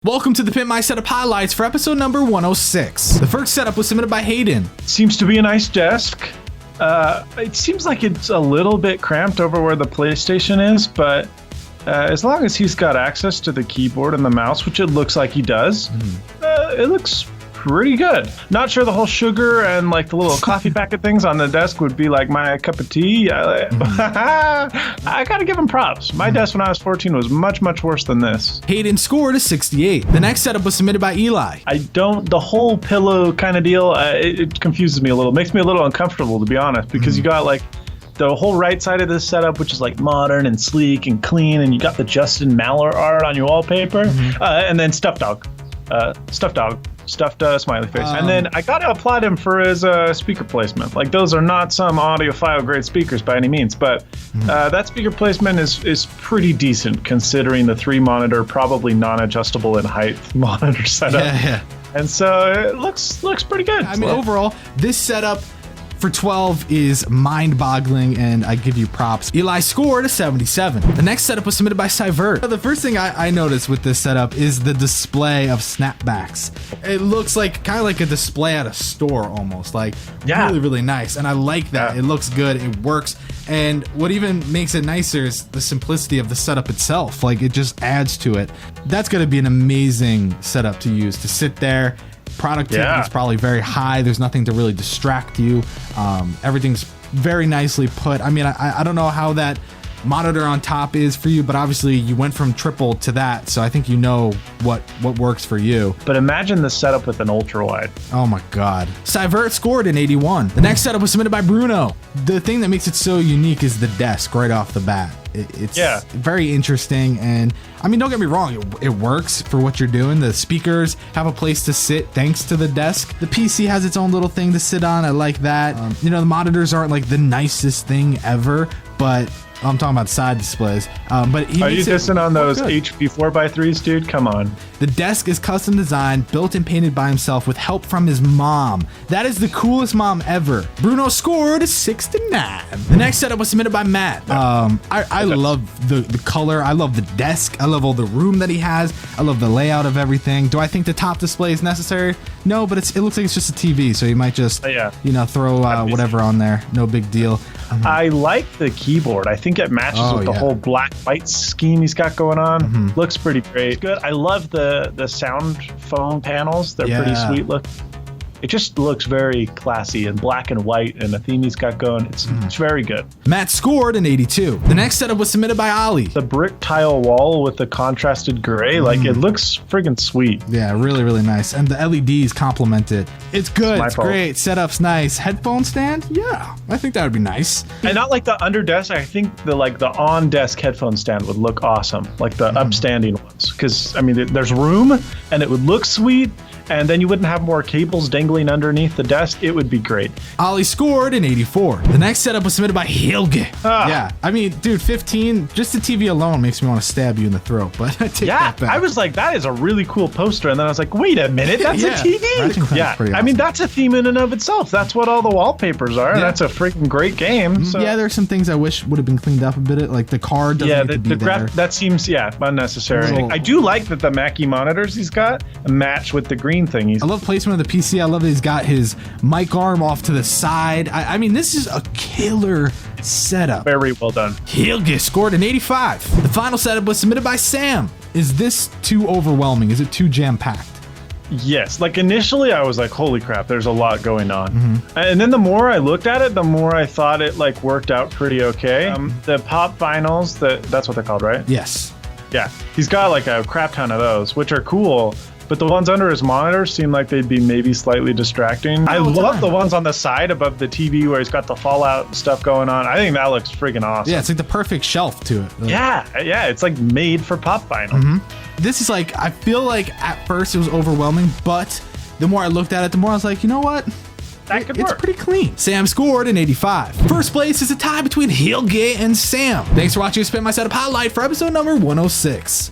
Welcome to the Pimp My Setup highlights for episode number 106. The first setup was submitted by Hayden. Seems to be a nice desk. It seems like it's a little bit cramped over where the PlayStation is, but as long as he's got access to the keyboard and the mouse, which it looks like he does, it looks pretty good. Not sure the whole sugar and like the little coffee packet things on the desk would be like my cup of tea. I gotta give him props. My desk when I was 14 was much worse than this. Hayden scored a 68. The next setup was submitted by Eli. The whole pillow kind of deal, it confuses me a little. Makes me a little uncomfortable, to be honest, because you got like the whole right side of this setup, which is like modern and sleek and clean, and you got the Justin Maller art on your wallpaper, and then stuffed smiley face. And then I gotta applaud him for his speaker placement. Like, those are not some audiophile grade speakers by any means, but that speaker placement is pretty decent considering the 3-monitor, probably non-adjustable in height monitor setup. Yeah. And so it looks pretty good. I mean, overall, this setup for 12 is mind-boggling, and I give you props. Eli scored a 77. The next setup was submitted by Sivert. The first thing I noticed with this setup is the display of snapbacks. It looks like kind of like a display at a store almost, like really nice, and I like that. It looks good, it works, and what even makes it nicer is the simplicity of the setup itself. Like, it just adds to it. That's gonna be an amazing setup to use, to sit there. Productivity is probably very high. There's nothing to really distract you. Everything's very nicely put. I mean, I don't know how that monitor on top is for you, but obviously you went from triple to that, so I think you know what works for you. But imagine the setup with an ultra wide. Oh my god. Sivert scored an 81. The next setup was submitted by Bruno. The thing that makes it so unique is the desk right off the bat. It's very interesting, and I mean, don't get me wrong, it works for what you're doing. The speakers have a place to sit thanks to the desk. The PC has its own little thing to sit on. I like that. You know, the monitors aren't like the nicest thing ever, but I'm talking about side displays. But are you dissing on those HP 4x3s, dude? Come on. The desk is custom designed, built and painted by himself with help from his mom. That is the coolest mom ever. Bruno scored a 69. The next setup was submitted by Matt. I love the color. I love the desk. I love all the room that he has. I love the layout of everything. Do I think the top display is necessary? No, but it looks like it's just a TV, so you might just you know, throw whatever on there. No big deal. I like the keyboard. I think it matches with the whole black white scheme he's got going on. Looks pretty great. Good. I love the sound phone panels. They're pretty sweet look. It just looks very classy and black and white, and the theme he's got going, it's very good. Matt scored an 82. The next setup was submitted by Ali. The brick tile wall with the contrasted gray, like, it looks friggin' sweet. Yeah, really nice. And the LEDs complement it. It's good, it's great, setup's nice. Headphone stand? Yeah, I think that would be nice. And not like the under desk, I think the on-desk headphone stand would look awesome, like the upstanding ones. Because, I mean, there's room, and it would look sweet, and then you wouldn't have more cables dangling underneath the desk. It would be great. Ali scored an 84. The next setup was submitted by Helge. Yeah, I mean, dude, 15, just the TV alone makes me want to stab you in the throat, but I take that back. I was like, that is a really cool poster, and then I was like, wait a minute, that's a TV. Yeah, I mean, that's a theme in and of itself. That's what all the wallpapers are. That's a freaking great game. So. Yeah, there's some things I wish would have been cleaned up a bit, like the card doesn't need to be there. That seems, unnecessary. I do like that the Mackie monitors he's got match with the green thing. I love placement of the PC. I love that he's got his mic arm off to the side. I mean, this is a killer setup. Very well done. Helge scored an 85. The final setup was submitted by Sam. Is this too overwhelming? Is it too jam-packed? Yes. Like, initially I was like, holy crap, there's a lot going on. And then the more I looked at it, the more I thought it like worked out pretty okay. The pop vinyls, that's what they're called, right? Yes. Yeah. He's got like a crap ton of those, which are cool. But the ones under his monitor seem like they'd be maybe slightly distracting. I love the ones on the side above the TV where he's got the Fallout stuff going on. I think that looks friggin' awesome. Yeah, it's like the perfect shelf to it. Yeah, it's like made for pop vinyl. This is like, I feel like at first it was overwhelming, but the more I looked at it, the more I was like, you know what? It's pretty clean. Sam scored an 85. First place is a tie between Helge and Sam. Thanks for watching Pimp My Setup highlight for episode number 106.